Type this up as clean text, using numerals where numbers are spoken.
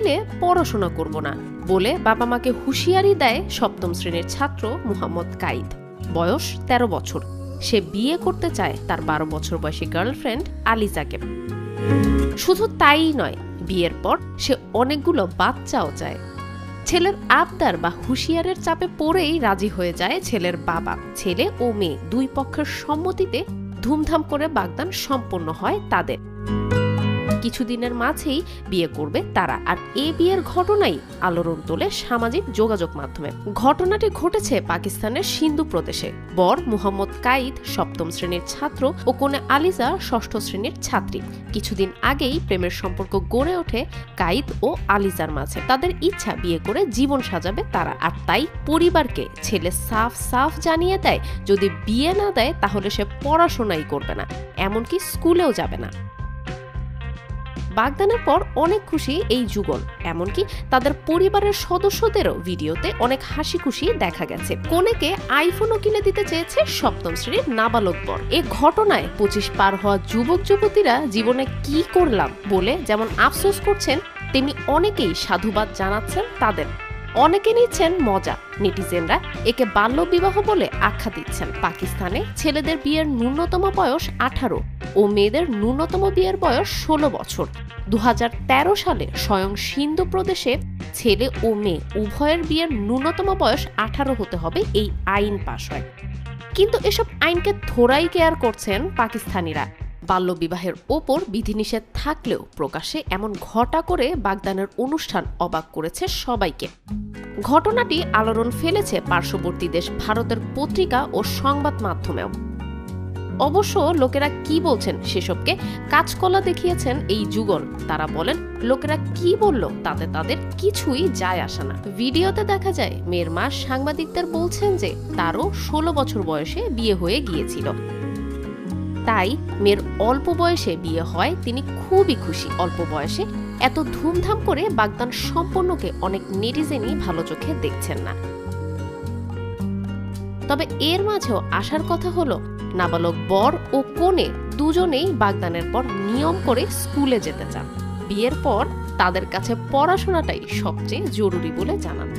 চাইলে পড়াশোনা করব না বলে বাবা মাকে হুঁশিয়ারি দেয় সপ্তম শ্রেণীর ছাত্র মুহাম্মদ কাইদ। বয়স ১৩ বছর। সে বিয়ে করতে চায় তার ১২ বছর বয়সী গার্লফ্রেন্ড আলিজাকে। শুধু তাই নয়, বিয়ের পর সে অনেকগুলো বাচ্চাও চায়। ছেলের আবদার বা হুঁশিয়ারের চাপে পড়েই রাজি হয়ে যায় ছেলের বাবা। ছেলে ও মেয়ে দুই পক্ষের সম্মতিতে ধুমধাম করে বাগদান সম্পন্ন হয় তাদের। কিছুদিনের মাঝেই বিয়ে করবে তারা। আর এ বিয়ের ঘটনাই আলোড়ন তোলে সামাজিক যোগাযোগ মাধ্যমে। ঘটনাটি ঘটেছে পাকিস্তানের সিন্ধু প্রদেশে। বর মুহাম্মদ কাইদ সপ্তম শ্রেণীর ছাত্র ও কনে আলিজা ষষ্ঠ শ্রেণীর ছাত্রী। কিছুদিন আগেই প্রেমের সম্পর্ক গড়ে ওঠে কাইদ ও আলিজার মাঝে। তাদের ইচ্ছা বিয়ে করে জীবন সাজাবে তারা। আর তাই পরিবারকে ছেলে সাফ সাফ জানিয়ে দেয় যদি বিয়ে না দেয় তাহলে সে পড়াশোনাই করবে না, এমনকি স্কুলেও যাবে না। বাগদানের পর অনেক খুশি এই যুগল, এমনকি তাদের পরিবারের সদস্যদেরও ভিডিওতে অনেক হাসি খুশি দেখা গেছে। কনেকে আইফোনও কিনে দিতে চেয়েছে সপ্তম শ্রেণীর নাবালক বর। এ ঘটনায় ২৫ পার হওয়া যুবক যুবতীরা জীবনে কি করলাম বলে যেমন আফসোস করছেন, তেমনি অনেকেই সাধুবাদ জানাচ্ছেন তাদের। অনেকে নিচ্ছেন মজা। নেটিজেনরা একে বাল্য বিবাহ বলে আখ্যা দিচ্ছেন। পাকিস্তানে ছেলেদের বিয়ের ন্যূনতম বয়স ১৮ ও মেয়েদের ন্যূনতম বিয়ের বয়স ১৬ বছর। ২০১৩ সালে স্বয়ং সিন্ধু প্রদেশে ছেলে ও মেয়ে উভয়ের বিয়ের ন্যূনতম বয়স ১৮ হতে হবে এই আইন পাশ হয়। কিন্তু এসব আইনকে থোড়াই কেয়ার করছেন পাকিস্তানিরা। বাল্যবিবাহের ওপর বিধিনিষেধ থাকলেও প্রকাশ্যে এমন ঘটা করে বাগদানের অনুষ্ঠান অবাক করেছে সবাইকে। ঘটনাটি আলোড়ন ফেলেছে পার্শ্ববর্তী দেশ ভারতের পত্রিকা ও সংবাদ মাধ্যমেও। অবশ্য লোকেরা কি বলছেন সেসবকে কাঁচকলা দেখিয়েছেন এই যুগল। তারা বলেন, লোকেরা কি বলল তাতে তাদের কিছুই যায় আসে না। ভিডিওতে দেখা যায় মেয়ের মা সাংবাদিকদের বলছেন যে তারও ১৬ বছর বয়সে বিয়ে হয়ে গিয়েছিল, তাই মেয়ের অল্প বয়সে বিয়ে হয় তিনি খুবই খুশি। অল্প বয়সে এত ধুমধাম করে বাগদান সম্পন্নকে অনেক নেটিজেনই ভালো চোখে দেখছেন না। তবে এর মাঝেও আসার কথা হলো, নাবালক বর ও কনে দুজনেই বাগদানের পর নিয়ম করে স্কুলে যেতে চান। বিয়ের পর তাদের কাছে পড়াশোনাটাই সবচেয়ে জরুরি বলে জানান।